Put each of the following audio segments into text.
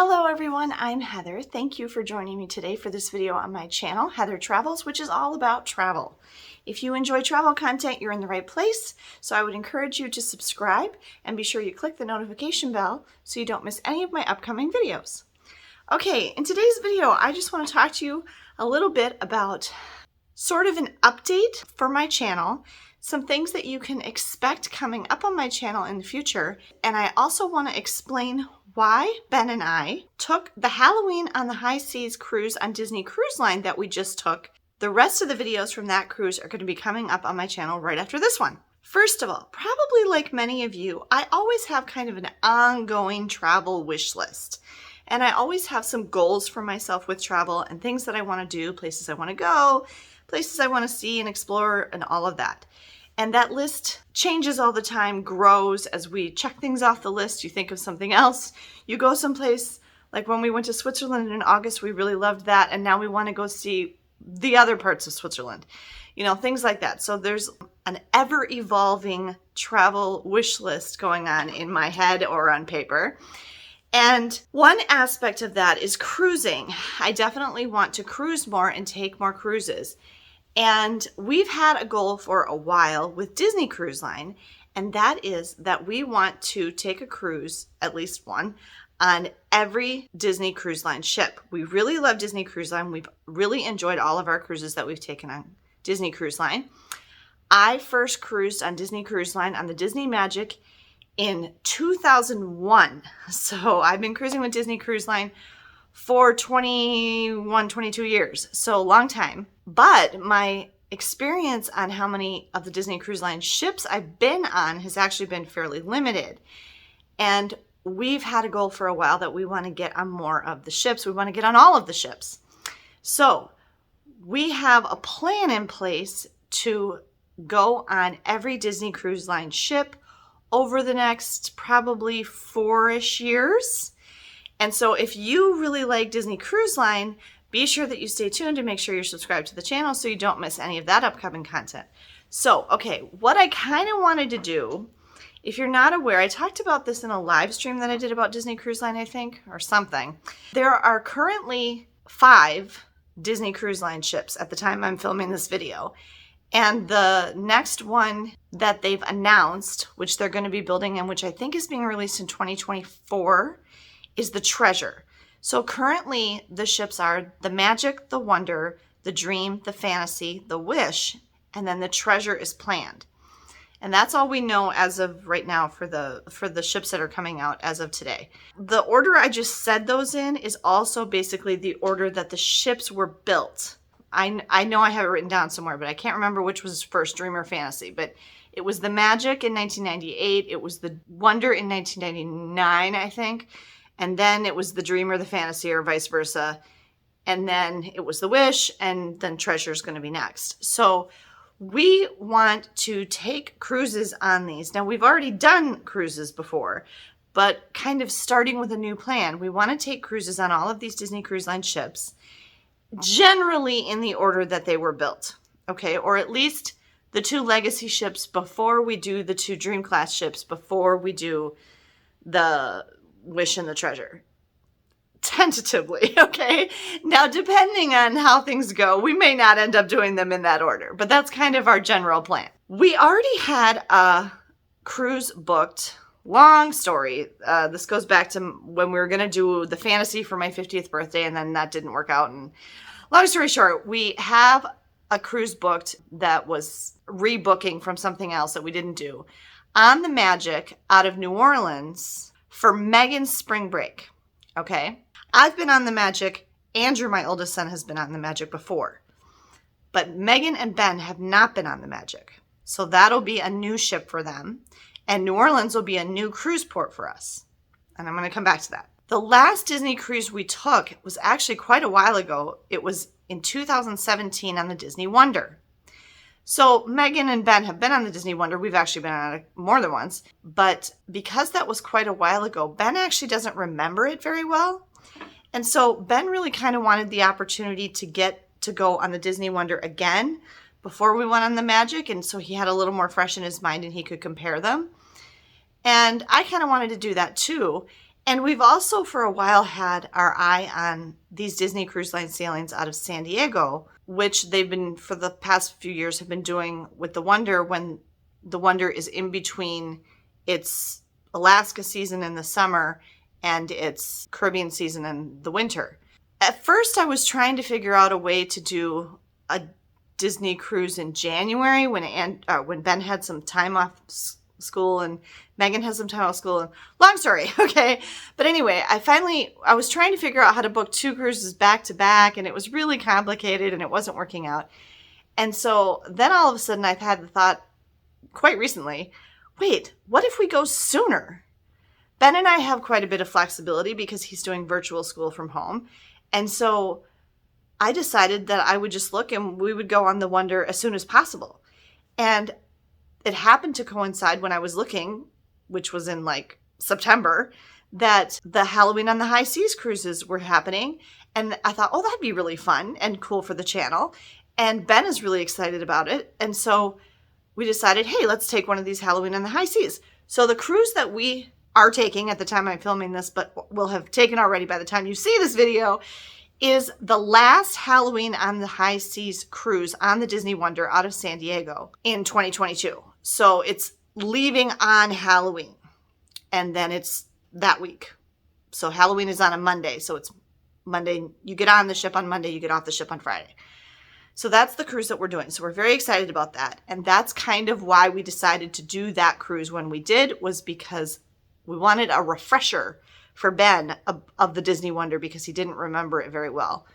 Hello everyone, I'm Heather. Thank you for joining me today for this video on my channel, Heather Travels, which is all about travel. If you enjoy travel content, you're in the right place, so I would encourage you to subscribe and be sure you click the notification bell so you don't miss any of my upcoming videos. Okay, in today's video, I just want to talk to you a little bit about sort of an update for my channel, some things that you can expect coming up on my channel in the future, and I also want to explain why Ben and I took the Halloween on the High Seas cruise on Disney Cruise Line that we just took. The rest of the videos from that cruise are going to be coming up on my channel right after this one. First of all, probably like many of you, I always have kind of an ongoing travel wish list. And I always have some goals for myself with travel and things that I want to do, places I want to go, places I want to see and explore and all of that. And that list changes all the time, grows as we check things off the list. You think of something else, you go someplace, like when we went to Switzerland in August, we really loved that. And now we want to go see the other parts of Switzerland, you know, things like that. So there's an ever evolving travel wish list going on in my head or on paper. And one aspect of that is cruising. I definitely want to cruise more and take more cruises. And we've had a goal for a while with Disney Cruise Line, and that is that we want to take a cruise, at least one, on every Disney Cruise Line ship. We really love Disney Cruise Line. We've really enjoyed all of our cruises that we've taken on Disney Cruise Line. I first cruised on Disney Cruise Line on the Disney Magic in 2001. So I've been cruising with Disney Cruise Line for 22 years. So a long time. But my experience on how many of the Disney Cruise Line ships I've been on has actually been fairly limited. And we've had a goal for a while that we want to get on more of the ships. We want to get on all of the ships. So we have a plan in place to go on every Disney Cruise Line ship over the next probably 4-ish years. And so if you really like Disney Cruise Line, be sure that you stay tuned and make sure you're subscribed to the channel so you don't miss any of that upcoming content. So, okay, what I kind of wanted to do, if you're not aware, I talked about this in a live stream that I did about Disney Cruise Line, I think, or something. There are currently 5 Disney Cruise Line ships at the time I'm filming this video. And the next one that they've announced, which they're going to be building and which I think is being released in 2024, is the Treasure. So currently the ships are the Magic, the Wonder, the Dream, the Fantasy, the Wish, and then the Treasure is planned. And that's all we know as of right now for the ships that are coming out as of today. The order I just said those in is also basically the order that the ships were built. I know I have it written down somewhere, but I can't remember which was first, Dream or Fantasy. But it was the Magic in 1998. It was the Wonder in 1999, I think. And then it was the Dream or the Fantasy or vice versa. And then it was the Wish, and then Treasure is going to be next. So we want to take cruises on these. Now, we've already done cruises before, but kind of starting with a new plan. We want to take cruises on all of these Disney Cruise Line ships, generally in the order that they were built, okay? Or at least the 2 legacy ships before we do the 2 Dream class ships, before we do the Wish and the Treasure. Tentatively, okay? Now, depending on how things go, we may not end up doing them in that order, but that's kind of our general plan. We already had a cruise booked. Long story. This goes back to when we were going to do the Fantasy for my 50th birthday, and then that didn't work out. And long story short, we have a cruise booked that was rebooking from something else that we didn't do on the Magic out of New Orleans for Megan's spring break, okay? I've been on the Magic. Andrew, my oldest son, has been on the Magic before. But Megan and Ben have not been on the Magic. So that'll be a new ship for them. And New Orleans will be a new cruise port for us. And I'm going to come back to that. The last Disney cruise we took was actually quite a while ago. It was in 2017 on the Disney Wonder. So Megan and Ben have been on the Disney Wonder. We've actually been on it more than once. But because that was quite a while ago, Ben actually doesn't remember it very well. And so Ben really kind of wanted the opportunity to get to go on the Disney Wonder again before we went on the Magic. And so he had a little more fresh in his mind and he could compare them. And I kind of wanted to do that too. And we've also for a while had our eye on these Disney Cruise Line sailings out of San Diego, which they've been for the past few years have been doing with the Wonder when the Wonder is in between its Alaska season in the summer and its Caribbean season in the winter. At first, I was trying to figure out a way to do a Disney cruise in January when Ben had some time off school and Megan has some time off school. And long story, okay? But anyway, I was trying to figure out how to book 2 cruises back to back, and it was really complicated and it wasn't working out. And so then all of a sudden I've had the thought quite recently, wait, what if we go sooner? Ben and I have quite a bit of flexibility because he's doing virtual school from home. And so I decided that I would just look and we would go on the Wonder as soon as possible. And it happened to coincide when I was looking, which was in like September, that the Halloween on the High Seas cruises were happening. And I thought, oh, that'd be really fun and cool for the channel. And Ben is really excited about it. And so we decided, hey, let's take one of these Halloween on the High Seas. So the cruise that we are taking at the time I'm filming this, but will have taken already by the time you see this video, is the last Halloween on the High Seas cruise on the Disney Wonder out of San Diego in 2022. So it's leaving on Halloween, and then it's that week. So Halloween is on a Monday. So it's Monday. You get on the ship on Monday, you get off the ship on Friday. So that's the cruise that we're doing. So we're very excited about that. And that's kind of why we decided to do that cruise when we did, was because we wanted a refresher for Ben of the Disney Wonder because he didn't remember it very well.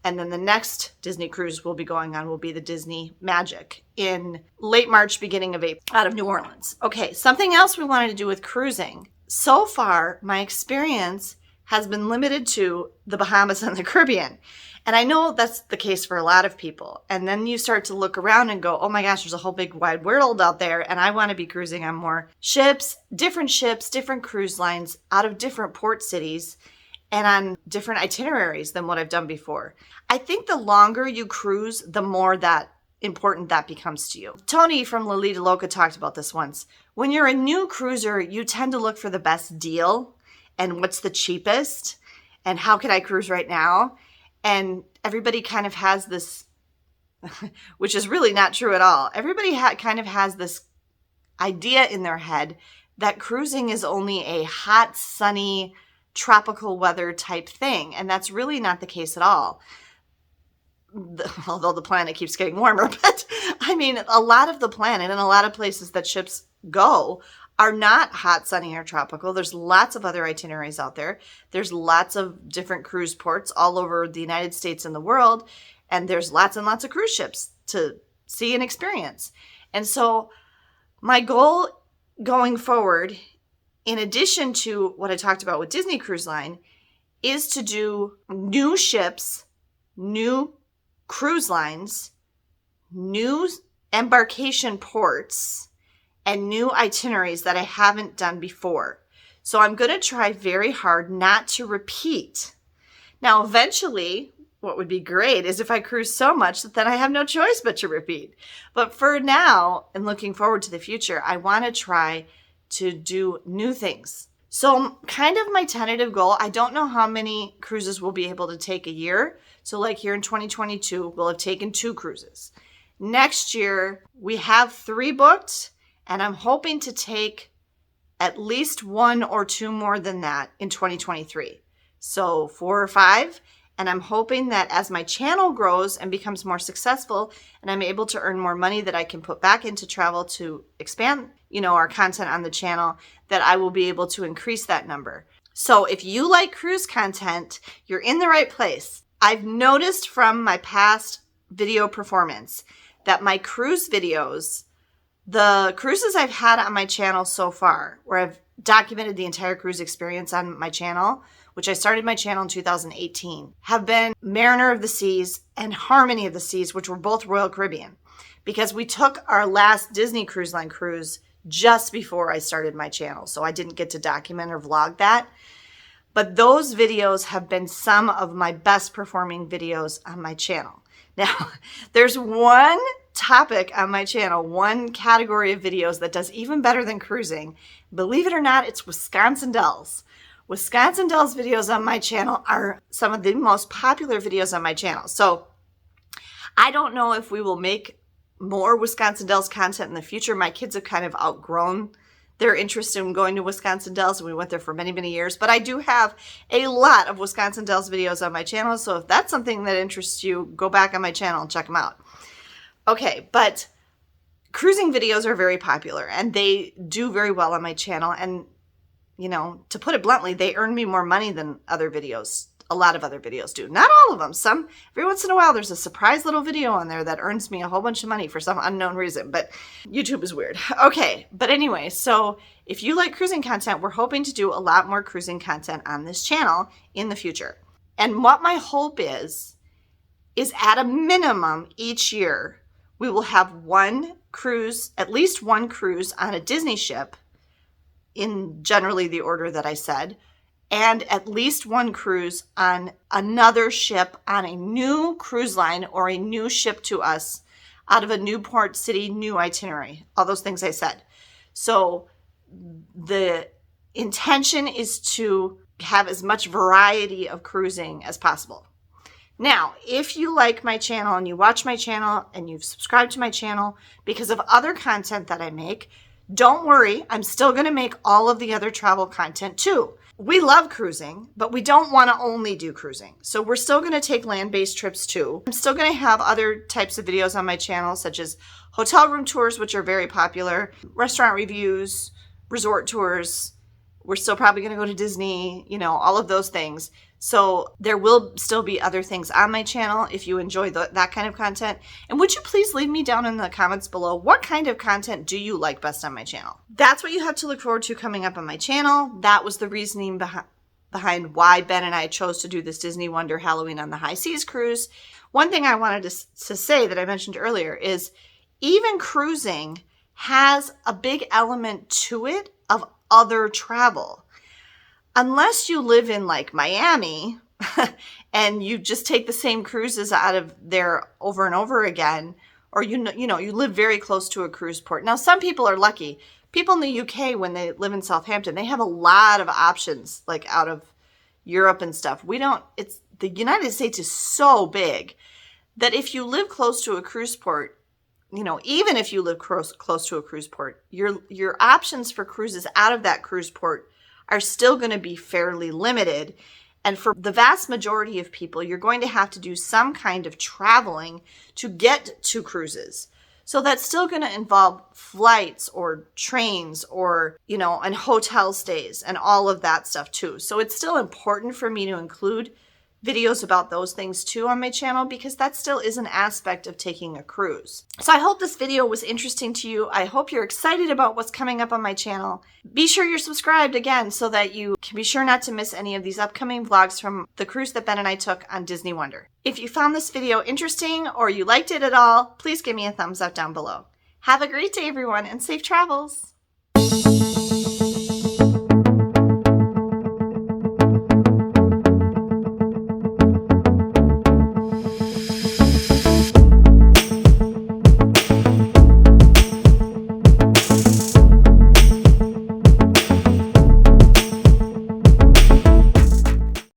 And then the next Disney cruise we'll be going on will be the Disney Magic in late March, beginning of April, out of New Orleans. Okay, something else we wanted to do with cruising. So far, my experience has been limited to the Bahamas and the Caribbean. And I know that's the case for a lot of people. And then you start to look around and go, oh my gosh, there's a whole big wide world out there. And I want to be cruising on more ships, different cruise lines out of different port cities and on different itineraries than what I've done before. I think the longer you cruise, the more that important that becomes to you. Tony from Lolita Loca talked about this once. When you're a new cruiser, you tend to look for the best deal and what's the cheapest and how can I cruise right now? And everybody kind of has this, which is really not true at all. Everybody kind of has this idea in their head that cruising is only a hot, sunny, tropical weather type thing. And that's really not the case at all. Although the planet keeps getting warmer. But I mean, a lot of the planet and a lot of places that ships go are not hot, sunny, or tropical. There's lots of other itineraries out there. There's lots of different cruise ports all over the United States and the world. And there's lots and lots of cruise ships to see and experience. And so my goal going forward, in addition to what I talked about with Disney Cruise Line, is to do new ships, new cruise lines, new embarkation ports, and new itineraries that I haven't done before. So I'm going to try very hard not to repeat. Now, eventually, what would be great is if I cruise so much that then I have no choice but to repeat. But for now, and looking forward to the future, I want to try to do new things. So kind of my tentative goal, I don't know how many cruises we'll be able to take a year. So like here in 2022, we'll have taken 2 cruises. Next year, we have 3 booked. And I'm hoping to take at least 1 or 2 more than that in 2023. So 4 or 5. And I'm hoping that as my channel grows and becomes more successful and I'm able to earn more money that I can put back into travel to expand, our content on the channel, that I will be able to increase that number. So if you like cruise content, you're in the right place. I've noticed from my past video performance that my cruise videos, the cruises I've had on my channel so far, where I've documented the entire cruise experience on my channel, which I started my channel in 2018, have been Mariner of the Seas and Harmony of the Seas, which were both Royal Caribbean, because we took our last Disney Cruise Line cruise just before I started my channel. So I didn't get to document or vlog that. But those videos have been some of my best performing videos on my channel. Now, there's one topic on my channel, one category of videos that does even better than cruising. Believe it or not, it's Wisconsin Dells. Wisconsin Dells videos on my channel are some of the most popular videos on my channel. So I don't know if we will make more Wisconsin Dells content in the future. My kids have kind of outgrown their interest in going to Wisconsin Dells, and we went there for many, many years. But I do have a lot of Wisconsin Dells videos on my channel, so if that's something that interests you, go back on my channel and check them out. Okay, but cruising videos are very popular, and they do very well on my channel. And, you know, to put it bluntly, they earn me more money than other videos. A lot of other videos do. Not all of them. Some, every once in a while, there's a surprise little video on there that earns me a whole bunch of money for some unknown reason, but YouTube is weird. Okay, but anyway, so if you like cruising content, we're hoping to do a lot more cruising content on this channel in the future. And what my hope is at a minimum each year, we will have one cruise, at least one cruise on a Disney ship, in generally the order that I said, and at least one cruise on another ship on a new cruise line or a new ship to us out of a new port city, new itinerary, all those things I said. So the intention is to have as much variety of cruising as possible. Now, if you like my channel and you watch my channel and you've subscribed to my channel because of other content that I make, don't worry, I'm still going to make all of the other travel content too. We love cruising, but we don't want to only do cruising. So we're still going to take land-based trips too. I'm still going to have other types of videos on my channel, such as hotel room tours, which are very popular, restaurant reviews, resort tours. We're still probably going to go to Disney, you know, all of those things. So there will still be other things on my channel if you enjoy that kind of content. And would you please leave me down in the comments below, what kind of content do you like best on my channel? That's what you have to look forward to coming up on my channel. That was the reasoning behind why Ben and I chose to do this Disney Wonder Halloween on the High Seas cruise. One thing I wanted to say that I mentioned earlier is even cruising has a big element to it of other travel. Unless you live in like Miami and you just take the same cruises out of there over and over again, or you live very close to a cruise port. Now, some people are lucky. People in the UK, when they live in Southampton, they have a lot of options like out of Europe and stuff. We don't. It's the United States is so big that if you live close to a cruise port, you know, even if you live close to a cruise port, your options for cruises out of that cruise port are still going to be fairly limited. And for the vast majority of people, you're going to have to do some kind of traveling to get to cruises. So that's still going to involve flights or trains or, you know, and hotel stays and all of that stuff too. So it's still important for me to include videos about those things too on my channel, because that still is an aspect of taking a cruise. So I hope this video was interesting to you. I hope you're excited about what's coming up on my channel. Be sure you're subscribed again so that you can be sure not to miss any of these upcoming vlogs from the cruise that Ben and I took on Disney Wonder. If you found this video interesting or you liked it at all, please give me a thumbs up down below. Have a great day, everyone, and safe travels.